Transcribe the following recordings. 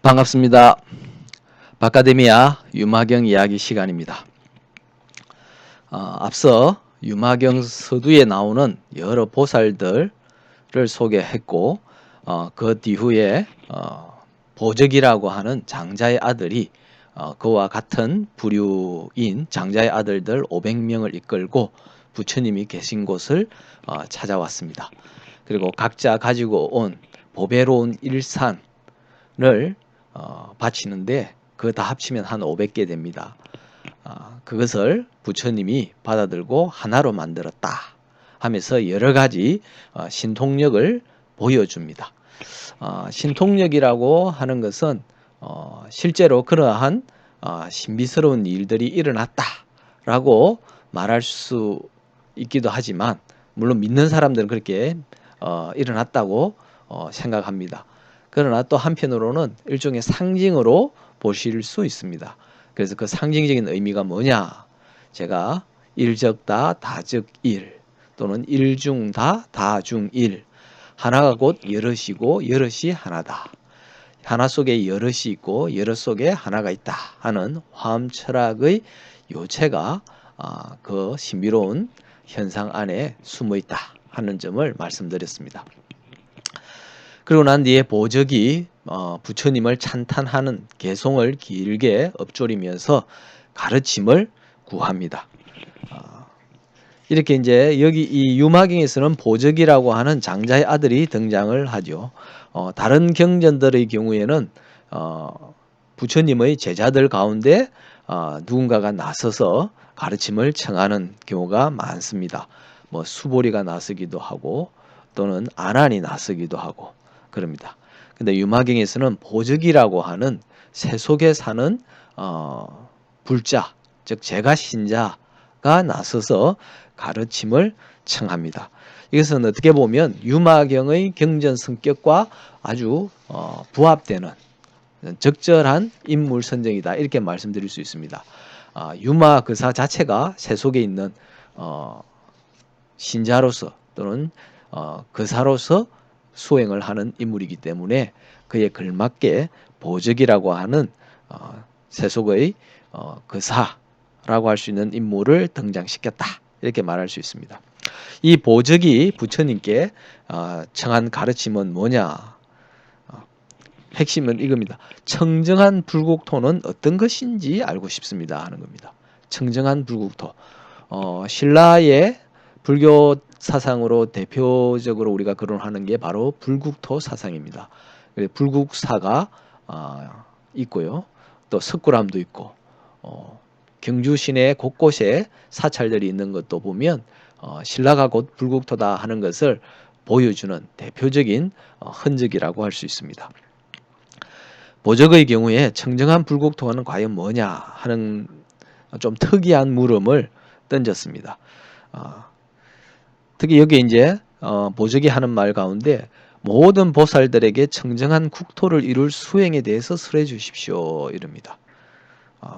반갑습니다. 바카데미아 유마경 이야기 시간입니다. 앞서 유마경 서두에 나오는 여러 보살들을 소개했고 그 뒤후에 보적이라고 하는 장자의 아들이 그와 같은 부류인 장자의 아들들 500명을 이끌고 부처님이 계신 곳을 찾아왔습니다. 그리고 각자 가지고 온 보배로운 일산을 바치는데 그거 다 합치면 한 500개 됩니다. 그것을 부처님이 받아들고 하나로 만들었다 하면서 여러 가지 신통력을 보여줍니다. 신통력이라고 하는 것은 실제로 그러한 신비스러운 일들이 일어났다라고 말할 수 있기도 하지만 물론 믿는 사람들은 그렇게 일어났다고 생각합니다. 그러나 또 한편으로는 일종의 상징으로 보실 수 있습니다. 그래서 그 상징적인 의미가 뭐냐? 제가 일적다 다적일 또는 일중다 다중일 하나가 곧 여럿이고 여럿이 하나다. 하나 속에 여럿이 있고 여럿 속에 하나가 있다 하는 화엄 철학의 요체가 그 신비로운 현상 안에 숨어 있다 하는 점을 말씀드렸습니다. 그리고 난 뒤에 보적이 부처님을 찬탄하는 개송을 길게 읊조리면서 가르침을 구합니다. 이렇게 이제 여기 이 유마경에서는 보적이라고 하는 장자의 아들이 등장을 하죠. 다른 경전들의 경우에는 부처님의 제자들 가운데 누군가가 나서서 가르침을 청하는 경우가 많습니다. 뭐 수보리가 나서기도 하고 또는 아난이 나서기도 하고 그럽니다. 근데 유마경에서는 보적이라고 하는 새 속에 사는 불자, 즉 제가 신자가 나서서 가르침을 청합니다. 이것은 어떻게 보면 유마경의 경전 성격과 아주 부합되는 적절한 인물 선정이다 이렇게 말씀드릴 수 있습니다. 유마 그사 자체가 새 속에 있는 신자로서 또는 그사로서 수행을 하는 인물이기 때문에 그에 걸맞게 보적이라고 하는 세속의 그사라고 할 수 있는 인물을 등장시켰다 이렇게 말할 수 있습니다. 이 보적이 부처님께 청한 가르침은 뭐냐? 핵심은 이겁니다. 청정한 불국토는 어떤 것인지 알고 싶습니다 하는 겁니다. 청정한 불국토. 신라의 불교 사상으로 대표적으로 우리가 거론하는 게 바로 불국토 사상입니다. 불국사가 있고요. 또 석굴암도 있고 경주 시내 곳곳에 사찰들이 있는 것도 보면 신라가 곧 불국토다 하는 것을 보여주는 대표적인 흔적이라고 할 수 있습니다. 보적의 경우에 청정한 불국토는 과연 뭐냐 하는 좀 특이한 물음을 던졌습니다. 특히 여기 이제 보적이 하는 말 가운데 모든 보살들에게 청정한 국토를 이룰 수행에 대해서 설해 주십시오 이럽니다.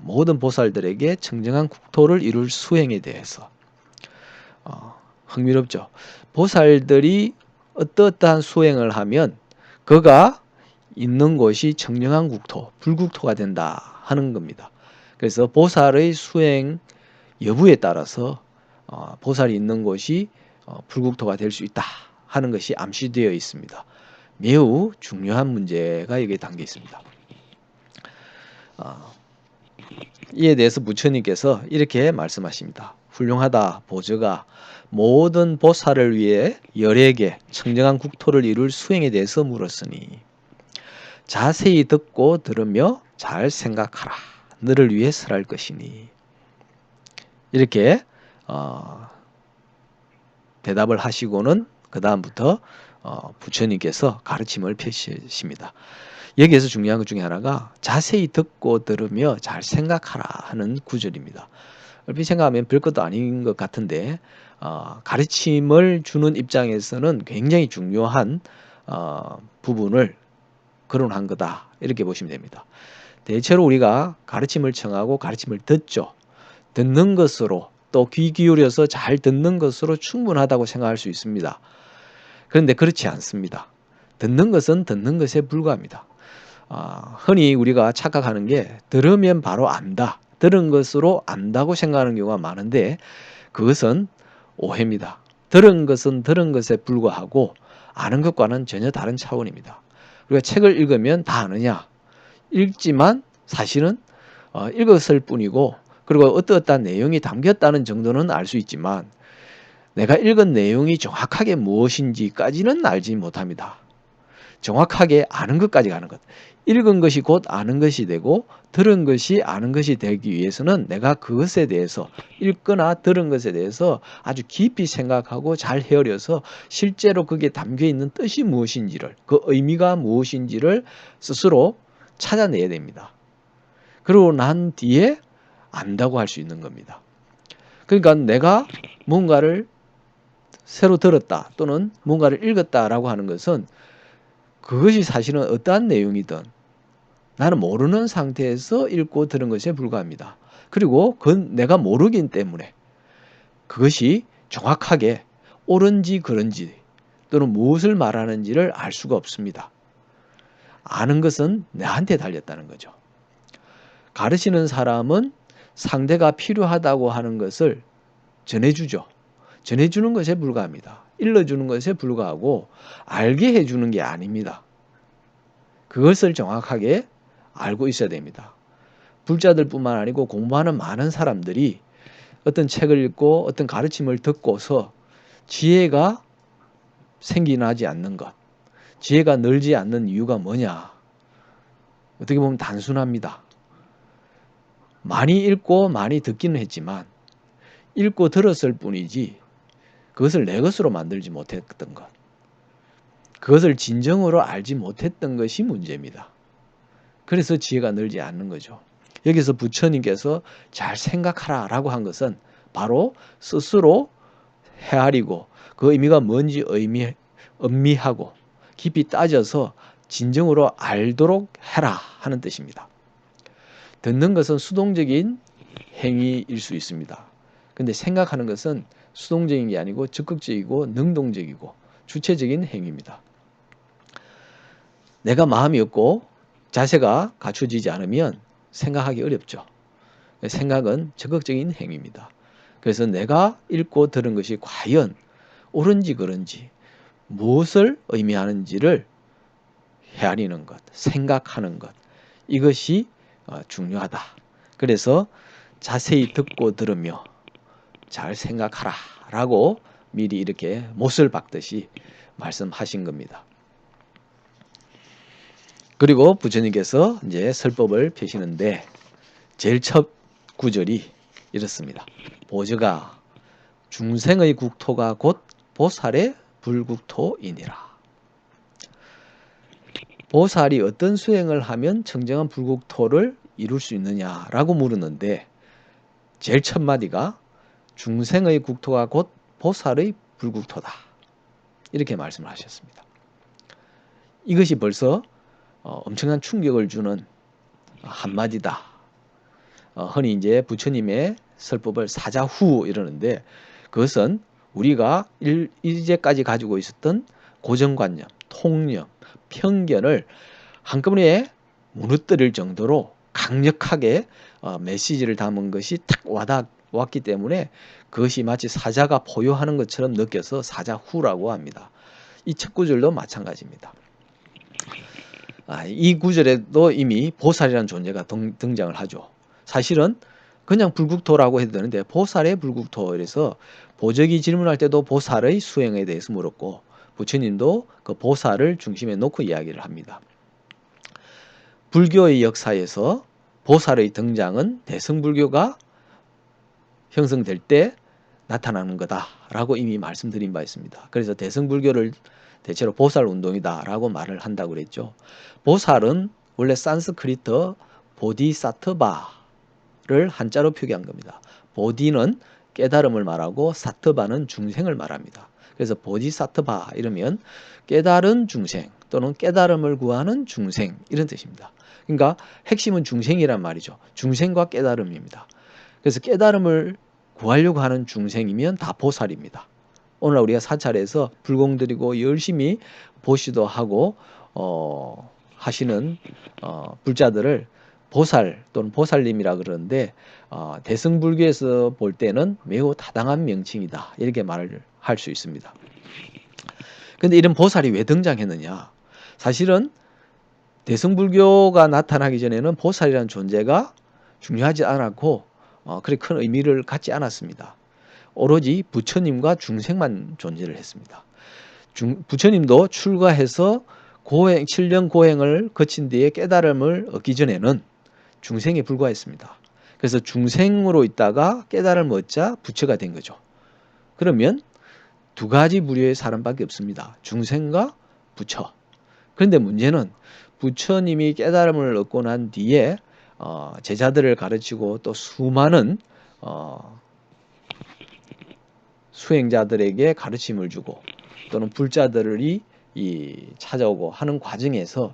모든 보살들에게 청정한 국토를 이룰 수행에 대해서 흥미롭죠. 보살들이 어떠한 수행을 하면 그가 있는 곳이 청정한 국토, 불국토가 된다 하는 겁니다. 그래서 보살의 수행 여부에 따라서 보살이 있는 곳이 불국토가 될 수 있다 하는 것이 암시되어 있습니다. 매우 중요한 문제가 여기에 담겨 있습니다. 이에 대해서 부처님께서 이렇게 말씀하십니다. 훌륭하다 보저가 모든 보살을 위해 열에게 청정한 국토를 이룰 수행에 대해서 물었으니 자세히 듣고 들으며 잘 생각하라. 너를 위해 설할 것이니 이렇게 대답을 하시고는 그 다음부터 부처님께서 가르침을 펼치십니다. 여기에서 중요한 것 중에 하나가 자세히 듣고 들으며 잘 생각하라 하는 구절입니다. 얼핏 생각하면 별것도 아닌 것 같은데 가르침을 주는 입장에서는 굉장히 중요한 부분을 거론한 거다 이렇게 보시면 됩니다. 대체로 우리가 가르침을 청하고 가르침을 듣죠. 듣는 것으로 또 귀 기울여서 잘 듣는 것으로 충분하다고 생각할 수 있습니다. 그런데 그렇지 않습니다. 듣는 것은 듣는 것에 불과합니다. 흔히 우리가 착각하는 게 들으면 바로 안다. 들은 것으로 안다고 생각하는 경우가 많은데 그것은 오해입니다. 들은 것은 들은 것에 불과하고 아는 것과는 전혀 다른 차원입니다. 우리가 책을 읽으면 다 아느냐? 읽지만 사실은 읽었을 뿐이고 그리고 어떠한 내용이 담겼다는 정도는 알 수 있지만 내가 읽은 내용이 정확하게 무엇인지까지는 알지 못합니다. 정확하게 아는 것까지 가는 것. 읽은 것이 곧 아는 것이 되고 들은 것이 아는 것이 되기 위해서는 내가 그것에 대해서 읽거나 들은 것에 대해서 아주 깊이 생각하고 잘 헤아려서 실제로 거기에 담겨있는 뜻이 무엇인지를 그 의미가 무엇인지를 스스로 찾아내야 됩니다. 그러고 난 뒤에 안다고 할 수 있는 겁니다. 그러니까 내가 뭔가를 새로 들었다 또는 뭔가를 읽었다라고 하는 것은 그것이 사실은 어떠한 내용이든 나는 모르는 상태에서 읽고 들은 것에 불과합니다. 그리고 그건 내가 모르긴 때문에 그것이 정확하게 옳은지 그른지 또는 무엇을 말하는지를 알 수가 없습니다. 아는 것은 나한테 달렸다는 거죠. 가르치는 사람은 상대가 필요하다고 하는 것을 전해주죠. 전해주는 것에 불과합니다. 일러주는 것에 불과하고 알게 해주는 게 아닙니다. 그것을 정확하게 알고 있어야 됩니다. 불자들뿐만 아니고 공부하는 많은 사람들이 어떤 책을 읽고 어떤 가르침을 듣고서 지혜가 생겨나지 않는 것, 지혜가 늘지 않는 이유가 뭐냐? 어떻게 보면 단순합니다. 많이 읽고 많이 듣기는 했지만 읽고 들었을 뿐이지 그것을 내 것으로 만들지 못했던 것, 그것을 진정으로 알지 못했던 것이 문제입니다. 그래서 지혜가 늘지 않는 거죠. 여기서 부처님께서 잘 생각하라 라고 한 것은 바로 스스로 헤아리고 그 의미가 뭔지 음미하고 깊이 따져서 진정으로 알도록 해라 하는 뜻입니다. 듣는 것은 수동적인 행위일 수 있습니다. 근데 생각하는 것은 수동적인 게 아니고 적극적이고 능동적이고 주체적인 행위입니다. 내가 마음이 없고 자세가 갖춰지지 않으면 생각하기 어렵죠. 생각은 적극적인 행위입니다. 그래서 내가 읽고 들은 것이 과연 옳은지 그른지 무엇을 의미하는지를 헤아리는 것, 생각하는 것, 이것이 중요하다. 그래서 자세히 듣고 들으며 잘 생각하라 라고 미리 이렇게 못을 박듯이 말씀하신 겁니다. 그리고 부처님께서 이제 설법을 펴시는데 제일 첫 구절이 이렇습니다. 보저가 중생의 국토가 곧 보살의 불국토이니라. 보살이 어떤 수행을 하면 청정한 불국토를 이룰 수 있느냐라고 물었는데 제일 첫 마디가 중생의 국토가 곧 보살의 불국토다. 이렇게 말씀을 하셨습니다. 이것이 벌써 엄청난 충격을 주는 한마디다. 흔히 이제 부처님의 설법을 사자후 이러는데 그것은 우리가 이제까지 가지고 있었던 고정관념, 통념, 편견을 한꺼번에 무너뜨릴 정도로 강력하게 메시지를 담은 것이 탁 와닿았기 때문에 그것이 마치 사자가 포효하는 것처럼 느껴서 사자후라고 합니다. 이 첫 구절도 마찬가지입니다. 이 구절에도 이미 보살이라는 존재가 등장을 하죠. 사실은 그냥 불국토라고 해도 되는데 보살의 불국토 이래서 보적이 질문할 때도 보살의 수행에 대해서 물었고 부처님도 그 보살을 중심에 놓고 이야기를 합니다. 불교의 역사에서 보살의 등장은 대승불교가 형성될 때 나타나는 거다라고 이미 말씀드린 바 있습니다. 그래서 대승불교를 대체로 보살운동이다라고 말을 한다고 그랬죠. 보살은 원래 산스크리트 보디사트바를 한자로 표기한 겁니다. 보디는 깨달음을 말하고 사트바는 중생을 말합니다. 그래서 보디사트바 이러면 깨달은 중생 또는 깨달음을 구하는 중생 이런 뜻입니다. 그러니까 핵심은 중생이란 말이죠. 중생과 깨달음입니다. 그래서 깨달음을 구하려고 하는 중생이면 다 보살입니다. 오늘 우리가 사찰에서 불공 드리고 열심히 보시도 하고 하시는 불자들을 보살 또는 보살님이라 그러는데 대승불교에서 볼 때는 매우 타당한 명칭이다 이렇게 말을 할 수 있습니다. 근데 이런 보살이 왜 등장했느냐? 사실은 대승불교가 나타나기 전에는 보살이라는 존재가 중요하지 않았고 그리 큰 의미를 갖지 않았습니다. 오로지 부처님과 중생만 존재를 했습니다. 부처님도 출가해서 7년 고행을 거친 뒤에 깨달음을 얻기 전에는 중생에 불과했습니다. 그래서 중생으로 있다가 깨달음을 얻자 부처가 된 거죠. 그러면 두 가지 부류의 사람밖에 없습니다. 중생과 부처. 그런데 문제는 부처님이 깨달음을 얻고 난 뒤에 제자들을 가르치고 또 수많은 수행자들에게 가르침을 주고 또는 불자들이 찾아오고 하는 과정에서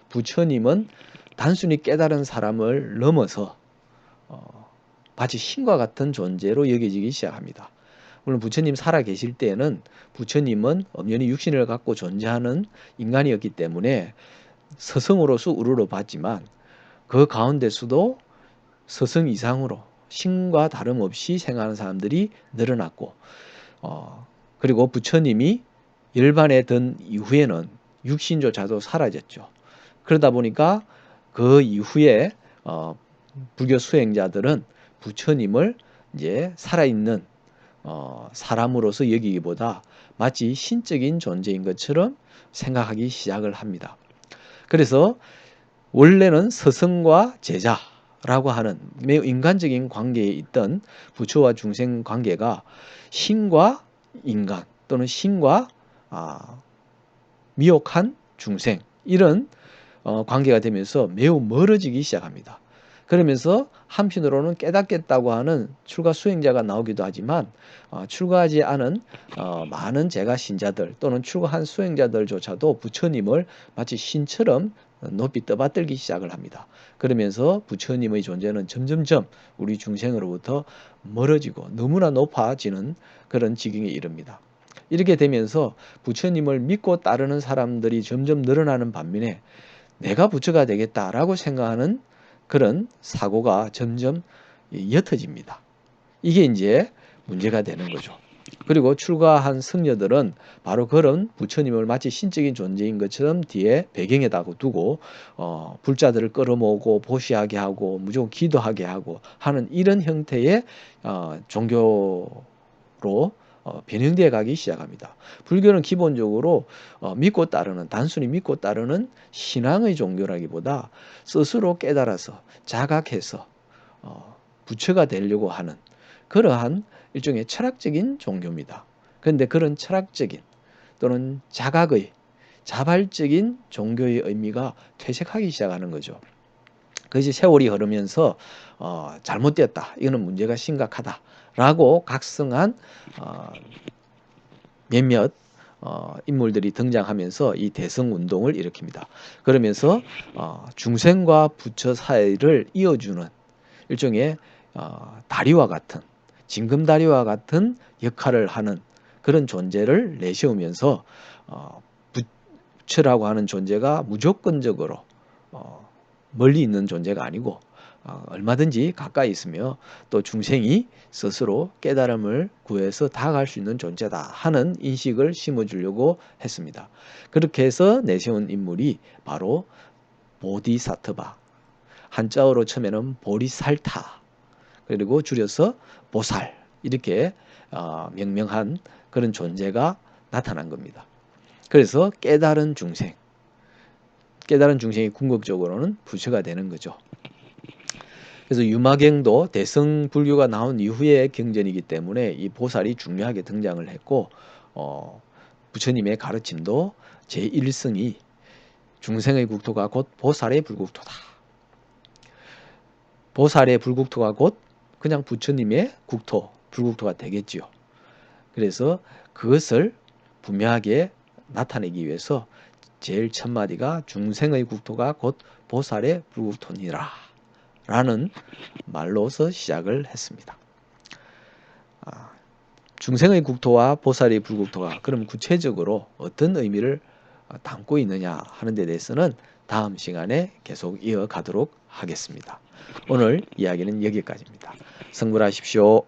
부처님은 단순히 깨달은 사람을 넘어서 마치 신과 같은 존재로 여겨지기 시작합니다. 물론 부처님 살아 계실 때에는 부처님은 엄연히 육신을 갖고 존재하는 인간이었기 때문에 서성으로서 우러러 봤지만 그 가운데서도 서성 이상으로 신과 다름없이 생각하는 사람들이 늘어났고 그리고 부처님이 열반에 든 이후에는 육신조차도 사라졌죠. 그러다 보니까 그 이후에 불교 수행자들은 부처님을 이제 살아있는 사람으로서 여기기보다 마치 신적인 존재인 것처럼 생각하기 시작을 합니다. 그래서 원래는 스승과 제자라고 하는 매우 인간적인 관계에 있던 부처와 중생 관계가 신과 인간 또는 신과 미혹한 중생 이런 관계가 되면서 매우 멀어지기 시작합니다. 그러면서 한편으로는 깨닫겠다고 하는 출가 수행자가 나오기도 하지만 출가하지 않은 많은 제가 신자들 또는 출가한 수행자들조차도 부처님을 마치 신처럼 높이 떠받들기 시작을 합니다. 그러면서 부처님의 존재는 점점점 우리 중생으로부터 멀어지고 너무나 높아지는 그런 지경에 이릅니다. 이렇게 되면서 부처님을 믿고 따르는 사람들이 점점 늘어나는 반면에 내가 부처가 되겠다라고 생각하는 그런 사고가 점점 옅어집니다. 이게 이제 문제가 되는 거죠. 그리고 출가한 승려들은 바로 그런 부처님을 마치 신적인 존재인 것처럼 뒤에 배경에다 두고 불자들을 끌어모으고 보시하게 하고 무조건 기도하게 하고 하는 이런 형태의 종교로 변형되어 가기 시작합니다. 불교는 기본적으로 믿고 따르는 단순히 믿고 따르는 신앙의 종교라기보다 스스로 깨달아서 자각해서 부처가 되려고 하는 그러한 일종의 철학적인 종교입니다. 그런데 그런 철학적인 또는 자각의 자발적인 종교의 의미가 퇴색하기 시작하는 거죠. 그것이 세월이 흐르면서 잘못되었다. 이거는 문제가 심각하다라고 각성한 몇몇 인물들이 등장하면서 이 대성운동을 일으킵니다. 그러면서 중생과 부처 사이를 이어주는 일종의 다리와 같은 징금다리와 같은 역할을 하는 그런 존재를 내세우면서 부처라고 하는 존재가 무조건적으로 멀리 있는 존재가 아니고 얼마든지 가까이 있으며 또 중생이 스스로 깨달음을 구해서 다가갈 수 있는 존재다 하는 인식을 심어주려고 했습니다. 그렇게 해서 내세운 인물이 바로 보디사트바, 한자어로 처음에는 보리살타 그리고 줄여서 보살 이렇게 명명한 그런 존재가 나타난 겁니다. 그래서 깨달은 중생이 궁극적으로는 부처가 되는 거죠. 그래서 유마경도 대승불교가 나온 이후의 경전이기 때문에 이 보살이 중요하게 등장을 했고 부처님의 가르침도 제1성이 중생의 국토가 곧 보살의 불국토다. 보살의 불국토가 곧 그냥 부처님의 국토, 불국토가 되겠지요. 그래서 그것을 분명하게 나타내기 위해서 제일 첫 마디가 중생의 국토가 곧 보살의 불국토니라 라는 말로서 시작을 했습니다. 중생의 국토와 보살의 불국토가 그럼 구체적으로 어떤 의미를 담고 있느냐 하는 데 대해서는 다음 시간에 계속 이어가도록 하겠습니다. 오늘 이야기는 여기까지입니다. 성불하십시오.